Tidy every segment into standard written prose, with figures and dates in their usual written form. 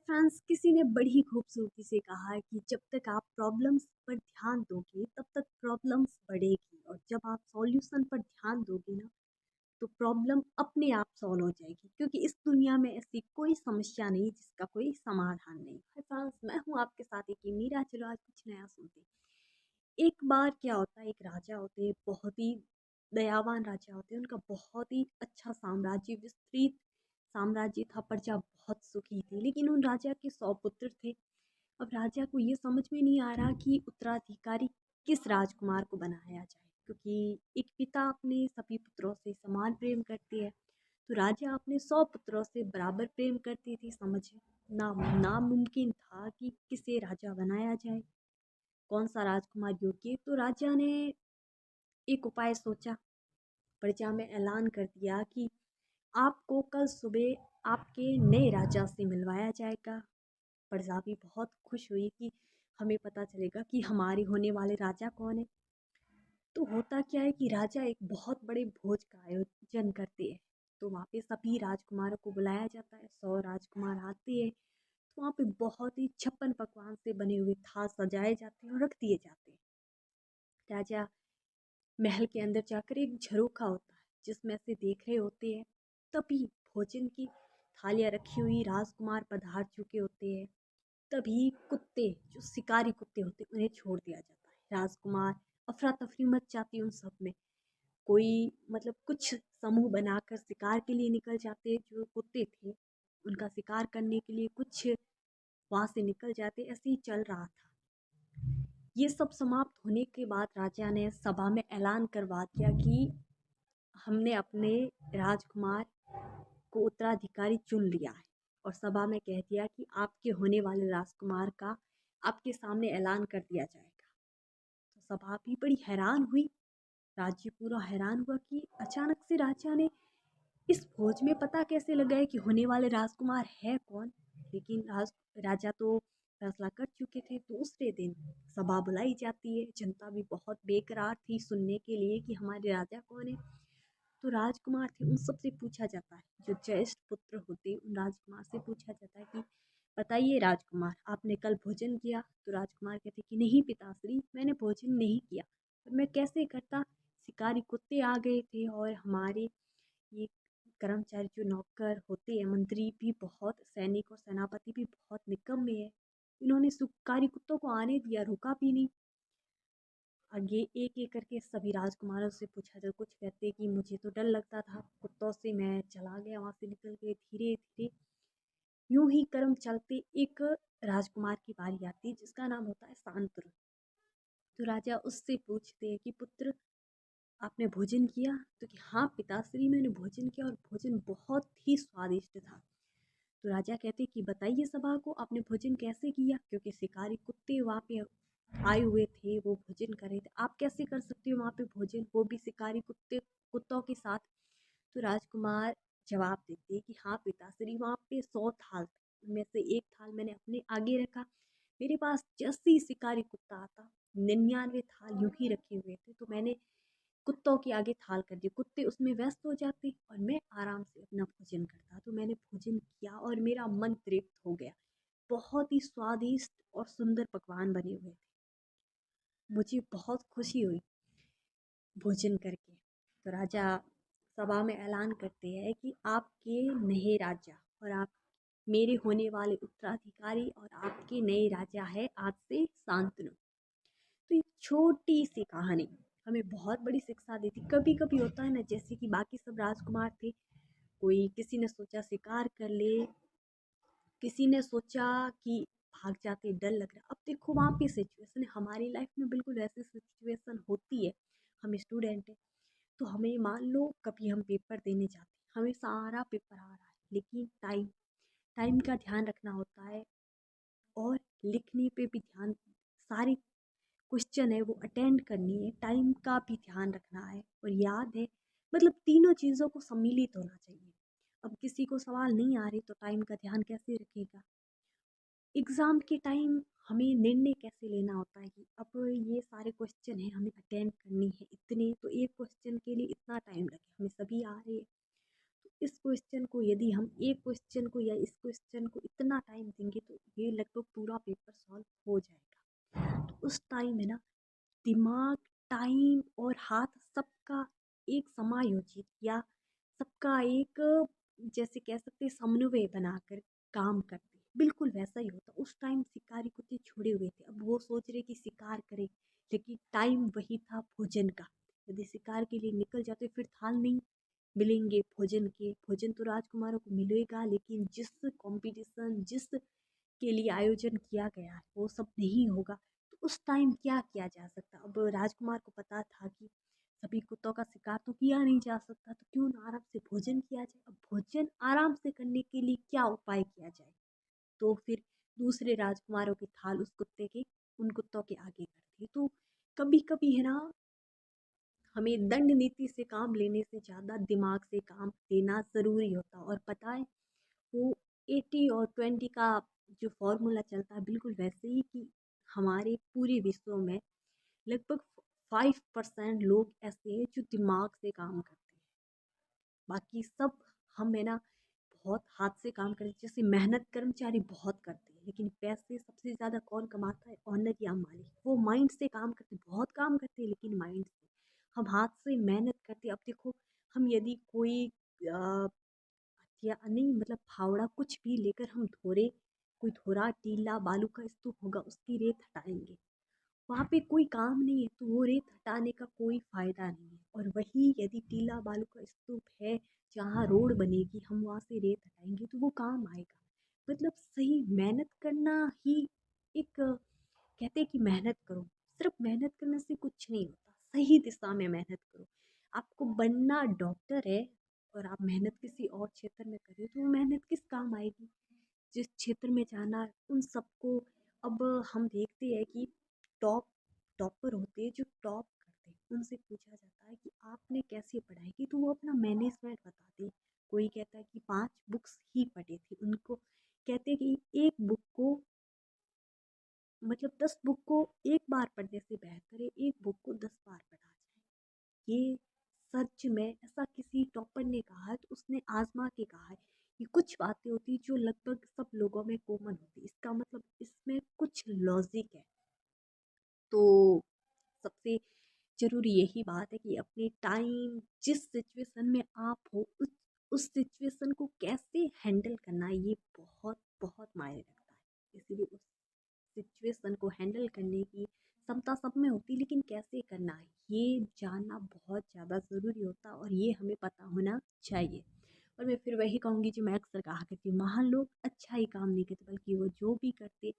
France किसी ने बड़ी खूबसूरती से कहा है कि जब तक आप प्रॉब्लम्स पर ध्यान दोगे तब तक प्रॉब्लम्स बढ़ेगी और जब आप सॉल्यूशन पर ध्यान दोगे ना तो प्रॉब्लम अपने आप सॉल्व हो जाएगी क्योंकि इस दुनिया में ऐसी कोई समस्या नहीं जिसका कोई समाधान नहीं। हाय फ्रांस, मैं हूँ आपके साथ एक मीरा। चलो आज कुछ नया सुनते हैं। एक बार क्या होता है, एक राजा होते हैं, बहुत ही दयावान राजा होते हैं। उनका बहुत ही अच्छा साम्राज्य, विस्तृत साम्राज्य था। प्रजा बहुत सुखी थी, लेकिन उन राजा के 100 पुत्र थे। अब राजा को ये समझ में नहीं आ रहा कि उत्तराधिकारी किस राजकुमार को बनाया जाए, क्योंकि एक पिता अपने सभी पुत्रों से समान प्रेम करती है। तो राजा अपने 100 पुत्रों से बराबर प्रेम करती थी। समझे ना, नामुमकिन था कि किसे राजा बनाया जाए, कौन सा राजकुमार योग्य। तो राजा ने एक उपाय सोचा, प्रजा में ऐलान कर दिया कि आपको कल सुबह आपके नए राजा से मिलवाया जाएगा। प्रजा भी बहुत खुश हुई कि हमें पता चलेगा कि हमारे होने वाले राजा कौन है। तो होता क्या है कि राजा एक बहुत बड़े भोज का आयोजन करते हैं। तो वहाँ पे सभी राजकुमारों को बुलाया जाता है, 100 राजकुमार आते हैं। तो वहाँ पे बहुत ही 56 पकवान से बने हुए थाल सजाए जाते हैं और रख दिए जाते हैं। राजा महल के अंदर जाकर एक झरोखा होता है जिसमें से देख रहे होते हैं। तभी भोजन की थालियाँ रखी हुई राजकुमार पधार चुके होते हैं। तभी कुत्ते, जो शिकारी कुत्ते होते हैं, उन्हें छोड़ दिया जाता है। राजकुमार, अफरा तफरी मच जाती है उन सब में। कोई मतलब कुछ समूह बनाकर शिकार के लिए निकल जाते। जो कुत्ते थे उनका शिकार करने के लिए कुछ वहां से निकल जाते। ऐसे ही चल रहा था। ये सब समाप्त होने के बाद राजा ने सभा में ऐलान करवा दिया कि हमने अपने राजकुमार को उत्तराधिकारी चुन लिया है। और सभा में कह दिया कि आपके होने वाले राजकुमार का आपके सामने ऐलान कर दिया जाएगा। तो सभा भी बड़ी हैरान हुई। राज्य पूरा हैरान हुआ कि अचानक से राजा ने इस भोज में पता कैसे लगाया कि होने वाले राजकुमार है कौन। लेकिन राजा तो फैसला कर चुके थे। दूसरे दिन सभा बुलाई जाती है। जनता भी बहुत बेकरार थी सुनने के लिए कि हमारे राजा कौन है। तो राजकुमार थे, उन सबसे पूछा जाता है, जो ज्येष्ठ पुत्र होते उन राजकुमार से पूछा जाता है कि बताइए राजकुमार, आपने कल भोजन किया। तो राजकुमार कहते कि नहीं पिताश्री, मैंने भोजन नहीं किया। पर मैं कैसे करता, शिकारी कुत्ते आ गए थे और हमारे ये कर्मचारी जो नौकर होते हैं, मंत्री भी बहुत, सैनिक और सेनापति भी बहुत निकम्मे है। इन्होंने शिकारी कुत्तों को आने दिया, रुका भी नहीं। आगे एक एक करके सभी राजकुमारों से पूछा। जो कुछ कहते कि मुझे तो डर लगता था कुत्तों से, मैं चला गया वहां से निकल के। धीरे धीरे यूं ही कर्म चलते एक राजकुमार की बारी आती है जिसका नाम होता है शांतनु। तो राजा उससे पूछते हैं कि पुत्र, आपने भोजन किया। तो कि हाँ पिताश्री, मैंने भोजन किया और भोजन बहुत ही स्वादिष्ट था। तो राजा कहते कि बताइए सभा को, आपने भोजन कैसे किया, क्योंकि शिकारी कुत्ते वहाँ पे आए हुए थे, वो भोजन कर रहे थे। आप कैसे कर सकते हो वहाँ पे भोजन, वो भी शिकारी कुत्तों के साथ। तो राजकुमार जवाब देते कि हाँ पिताश्री, वहाँ पे 100 थाल थे, उनमें से एक थाल मैंने अपने आगे रखा। मेरे पास जैसे ही शिकारी कुत्ता आता, 99 थाल यूं ही रखे हुए थे, तो मैंने कुत्तों के आगे थाल कर दी। कुत्ते उसमें व्यस्त हो जाते और मैं आराम से अपना भोजन करता। तो मैंने भोजन किया और मेरा मन तृप्त हो गया। बहुत ही स्वादिष्ट और सुंदर पकवान बने हुए थे। मुझे बहुत खुशी हुई भोजन करके। तो राजा सभा में ऐलान करते हैं कि आपके नए राजा और आप मेरे होने वाले उत्तराधिकारी और आपके नए राजा है आज से शांतनु। तो एक छोटी सी कहानी हमें बहुत बड़ी शिक्षा देती। कभी कभी होता है ना, जैसे कि बाकी सब राजकुमार थे, कोई किसी ने सोचा शिकार कर ले, किसी ने सोचा कि भाग जाते, डर लग रहा। अब देखो वहाँ पे सिचुएशन हमारी लाइफ में बिल्कुल ऐसी सिचुएशन होती है। हम स्टूडेंट हैं, तो हमें मान लो कभी हम पेपर देने जाते हैं, हमें सारा पेपर आ रहा है, लेकिन टाइम टाइम का ध्यान रखना होता है। और लिखने पे भी ध्यान, सारी क्वेश्चन है वो अटेंड करनी है, टाइम का भी ध्यान रखना है और याद है। मतलब तीनों चीज़ों को सम्मिलित होना चाहिए। अब किसी को सवाल नहीं आ रही तो टाइम का ध्यान कैसे रखेगा। एग्ज़ाम के टाइम हमें निर्णय कैसे लेना होता है कि अब ये सारे क्वेश्चन हैं, हमें अटेंड करनी है इतने, तो एक क्वेश्चन के लिए इतना टाइम लगे, हमें सभी आ रहे हैं। इस क्वेश्चन को यदि हम एक क्वेश्चन को या इस क्वेश्चन को इतना टाइम देंगे तो ये लगभग पूरा पेपर सॉल्व हो जाएगा। तो उस टाइम है ना, दिमाग, टाइम और हाथ सबका एक समायोजित या सबका एक, जैसे कह सकते हैं, समन्वय बनाकर काम करते हैं। बिल्कुल वैसा ही होता। उस टाइम शिकारी कुत्ते छुड़े हुए थे, अब वो सोच रहे कि शिकार करें, लेकिन टाइम वही था भोजन का। यदि शिकार के लिए निकल जाते फिर थाल नहीं मिलेंगे भोजन के। भोजन तो राजकुमारों को मिलेगा, लेकिन जिस कंपटीशन, जिस के लिए आयोजन किया गया है वो सब नहीं होगा। तो उस टाइम क्या किया जा सकता? अब राजकुमार को पता था कि सभी कुत्तों का शिकार तो किया नहीं जा सकता, तो क्यों ना आराम से भोजन किया जाए। अब भोजन आराम से करने के लिए क्या उपाय किया जाए? तो फिर दूसरे राजकुमारों की थाल उस कुत्ते के उन कुत्तों के आगे कर दी। तो कभी कभी है ना, हमें दंड नीति से काम लेने से ज़्यादा दिमाग से काम लेना ज़रूरी होता। और पता है, वो 80 और 20 का जो फॉर्मूला चलता है, बिल्कुल वैसे ही कि हमारे पूरे विश्व में लगभग 5% लोग ऐसे हैं जो दिमाग से काम करते हैं। बाकी सब, हम है ना, बहुत हाथ से काम करते हैं। जैसे मेहनत कर्मचारी बहुत करते हैं, लेकिन पैसे सबसे ज़्यादा कौन कमाता है? ऑनर या मालिक। वो माइंड से काम करते हैं, बहुत काम करते हैं, लेकिन माइंड से। हम हाथ से मेहनत करते हैं। अब देखो, हम यदि कोई या नहीं, मतलब फावड़ा कुछ भी लेकर हम धोरे, कोई धोरा टीला बालू का स्तूप होगा, उसकी रेत हटाएंगे, वहाँ पे कोई काम नहीं है, तो वो रेत हटाने का कोई फायदा नहीं है। और वही यदि टीला बालू का स्तूप है, जहाँ रोड बनेगी, हम वहाँ से रेत हटाएंगे तो वो काम आएगा। मतलब सही मेहनत करना ही एक, कहते हैं कि मेहनत करो। सिर्फ मेहनत करने से कुछ नहीं होता, सही दिशा में मेहनत करो। आपको बनना डॉक्टर है और आप मेहनत किसी और क्षेत्र में कर रहे हो, तो वो मेहनत किस काम आएगी? जिस क्षेत्र में जाना है उन सबको। अब हम देखते हैं कि टॉप टॉपर होते हैं, जो टॉप करते हैं, उनसे पूछा जाता है कि आपने कैसे पढ़ाई की, तो वो अपना मैनेजमेंट बताते हैं। कोई कहता है कि 5 बुक्स ही पढ़े थे। उनको कहते हैं कि एक बुक को, मतलब 10 बुक को एक बार पढ़ने से बेहतर है एक बुक को 10 बार पढ़ा जाए। ये सच में ऐसा किसी टॉपर ने कहा है, तो उसने आजमा के कहा है कि कुछ बातें होती जो लगभग सब लोगों में कॉमन होती, इसका मतलब इसमें कुछ लॉजिक है। तो सबसे ज़रूरी यही बात है कि अपने टाइम, जिस सिचुएशन में आप हो, उस सिचुएशन को कैसे हैंडल करना है, ये बहुत बहुत मायने रखता है। इसलिए उस सिचुएशन को हैंडल करने की क्षमता सब में होती है, लेकिन कैसे करना है ये जानना बहुत ज़्यादा ज़रूरी होता है, और ये हमें पता होना चाहिए। और मैं फिर वही कहूँगी जो मैं अक्सर कहा करती हूँ, महान लोग अच्छा ही काम नहीं करते, बल्कि वो जो भी करते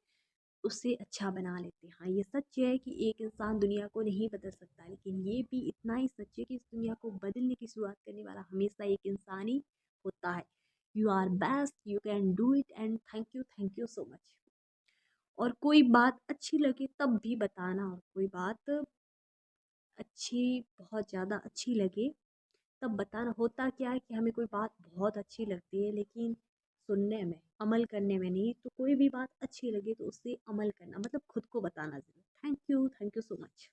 उससे अच्छा बना लेते हैं। हाँ, ये सच है कि एक इंसान दुनिया को नहीं बदल सकता, लेकिन ये भी इतना ही सच है कि इस दुनिया को बदलने की शुरुआत करने वाला हमेशा एक इंसान ही होता है। You are best, you can do it, and thank you so much. और कोई बात अच्छी लगे तब भी बताना, और कोई बात अच्छी, बहुत ज़्यादा अच्छी लगे तब बताना। होता क्या है कि हमें कोई बात बहुत अच्छी लगती है, लेकिन सुनने में, अमल करने में नहीं। तो कोई भी बात अच्छी लगे तो उससे अमल करना, मतलब खुद को बताना ज़रूर। Thank you so much.